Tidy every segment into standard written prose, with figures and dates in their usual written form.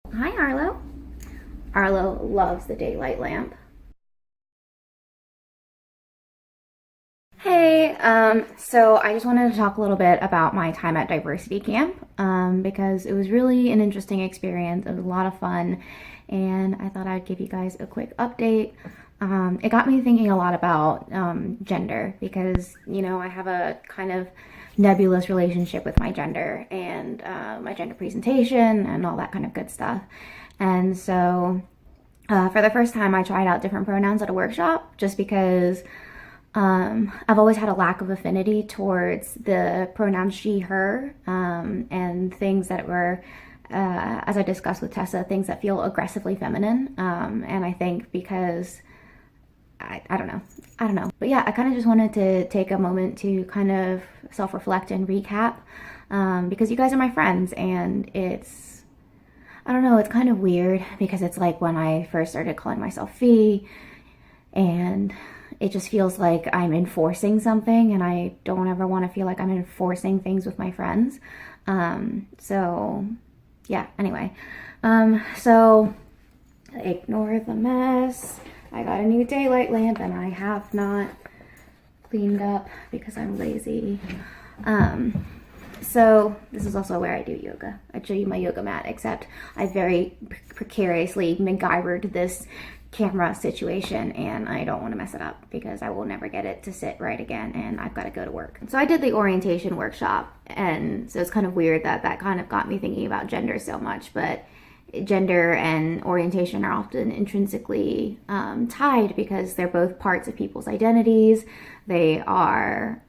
Hi, Arlo. Arlo loves the daylight lamp. Hey, so I just wanted to talk a little bit about my time at diversity camp because it was really an interesting experience. It was a lot of fun, and I thought I'd give you guys a quick update. It got me thinking a lot about gender because, I have a kind of nebulous relationship with my gender and my gender presentation and all that kind of good stuff. And so for the first time, I tried out different pronouns at a workshop just because I've always had a lack of affinity towards the pronoun she, her, and things that were, as I discussed with Tessa, things that feel aggressively feminine. And I think because I don't know. I don't know. But yeah, I kind of just wanted to take a moment to kind of self reflect and recap because you guys are my friends and I don't know, it's kind of weird because it's like when I first started calling myself Fee and it just feels like I'm enforcing something and I don't ever want to feel like I'm enforcing things with my friends. So yeah, anyway. So ignore the mess. I got a new daylight lamp and I have not cleaned up because I'm lazy. So this is also where I do yoga. I'd show you my yoga mat, except I very precariously MacGyvered this camera situation and I don't want to mess it up because I will never get it to sit right again and I've got to go to work. So I did the orientation workshop, and so it's kind of weird that that kind of got me thinking about gender so much, but gender and orientation are often intrinsically tied because they're both parts of people's identities. They are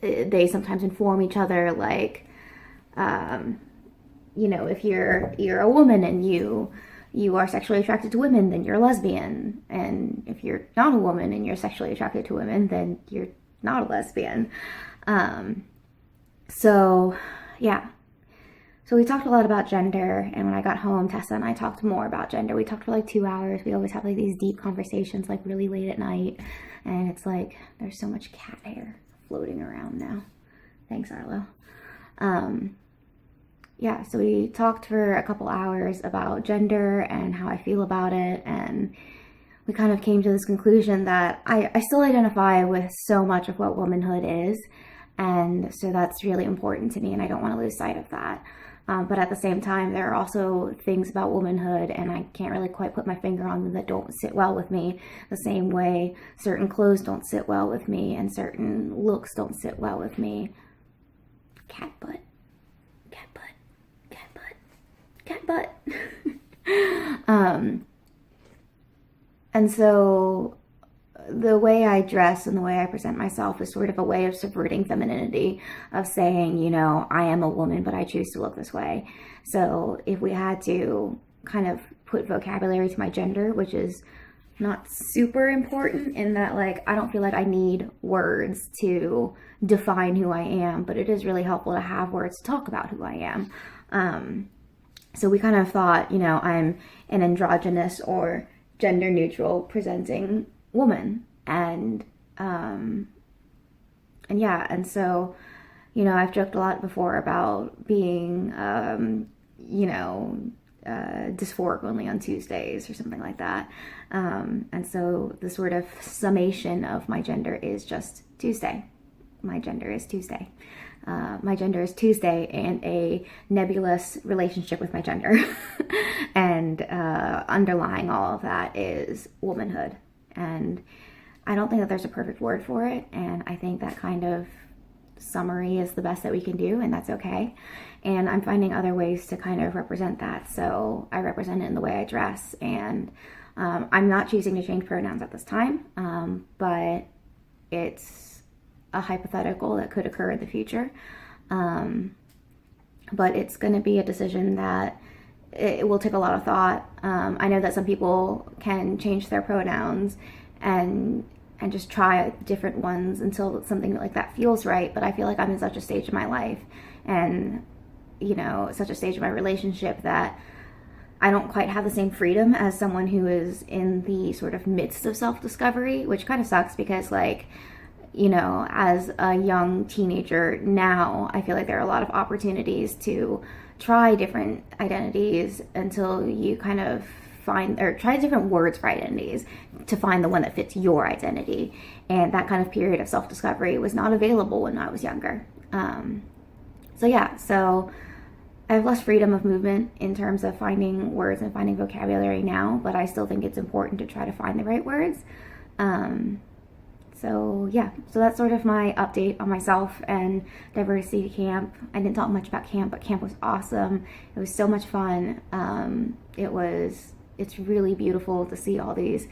they sometimes inform each other, like if you're a woman and you are sexually attracted to women, then you're a lesbian, and if you're not a woman and you're sexually attracted to women, then you're not a lesbian. So yeah, so we talked a lot about gender, and when I got home, Tessa and I talked more about gender. We talked for like 2 hours. We always have like these deep conversations like really late at night, and it's like there's so much cat hair floating around now. Thanks, Arlo. Yeah, so we talked for a couple hours about gender and how I feel about it, and we kind of came to this conclusion that I still identify with so much of what womanhood is, and so that's really important to me, and I don't want to lose sight of that. But at the same time, there are also things about womanhood, and I can't really quite put my finger on them, that don't sit well with me, the same way certain clothes don't sit well with me, and certain looks don't sit well with me. Cat butt, cat butt, cat butt, cat butt. And so the way I dress and the way I present myself is sort of a way of subverting femininity, of saying, I am a woman, but I choose to look this way. So if we had to kind of put vocabulary to my gender, which is not super important in that, like, I don't feel like I need words to define who I am, but it is really helpful to have words to talk about who I am. So we kind of thought, I'm an androgynous or gender neutral presenting woman, and yeah, and so I've joked a lot before about being dysphoric only on Tuesdays or something like that, and so the sort of summation of my gender is just Tuesday. My gender is Tuesday. My gender is Tuesday and a nebulous relationship with my gender. And underlying all of that is womanhood. And I don't think that there's a perfect word for it. And I think that kind of summary is the best that we can do, and that's okay. And I'm finding other ways to kind of represent that. So I represent it in the way I dress. And I'm not choosing to change pronouns at this time, but it's a hypothetical that could occur in the future. But it's going to be a decision that it will take a lot of thought. I know that some people can change their pronouns and just try different ones until something like that feels right. But I feel like I'm in such a stage of my life and, such a stage of my relationship that I don't quite have the same freedom as someone who is in the sort of midst of self-discovery, which kind of sucks because, like, as a young teenager now, I feel like there are a lot of opportunities to try different identities until you kind of find, or try different words for identities to find the one that fits your identity. And that kind of period of self-discovery was not available when I was younger. So I have less freedom of movement in terms of finding words and finding vocabulary now, but I still think it's important to try to find the right words. So that's sort of my update on myself and diversity camp. I didn't talk much about camp, but camp was awesome. It was so much fun. It's really beautiful to see all these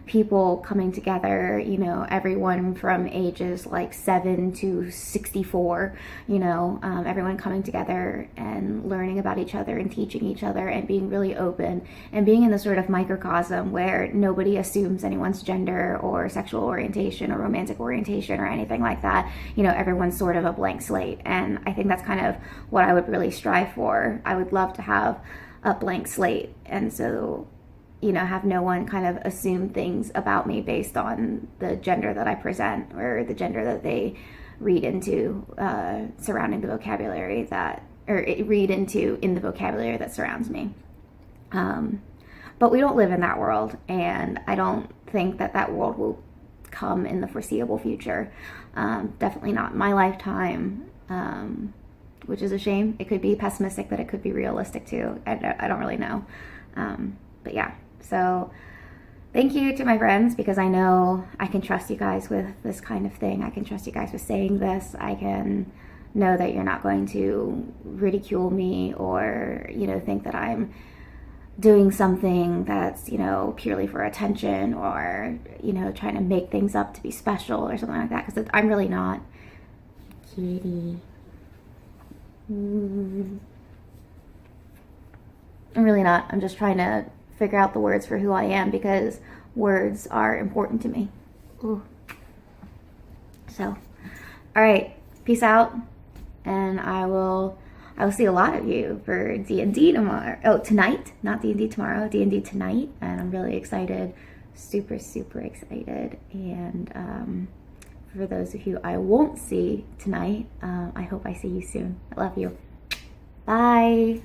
people coming together, you know, everyone from ages like 7 to 64, you know, everyone coming together and learning about each other and teaching each other and being really open and being in the sort of microcosm where nobody assumes anyone's gender or sexual orientation or romantic orientation or anything like that. You know, everyone's sort of a blank slate. And I think that's kind of what I would really strive for. I would love to have a blank slate. And so, you know, have no one kind of assume things about me based on the gender that I present or the gender that they read into surrounding the vocabulary read into in the vocabulary that surrounds me. But we don't live in that world, and I don't think that world will come in the foreseeable future. Definitely not in my lifetime, which is a shame. It could be pessimistic, but it could be realistic too. I don't really know. But yeah. So thank you to my friends, because I know I can trust you guys with this kind of thing. I can trust you guys with saying this. I can know that you're not going to ridicule me or, you know, think that I'm doing something that's, you know, purely for attention or, you know, trying to make things up to be special or something like that, because I'm really not. Kitty. I'm really not. I'm just trying to figure out the words for who I am, because words are important to me. Ooh. So, all right, peace out, and I will see a lot of you for D&D tomorrow. Oh, tonight, not D&D tomorrow, D&D tonight, and I'm really excited, super, super excited. And for those of you I won't see tonight, I hope I see you soon. I love you. Bye.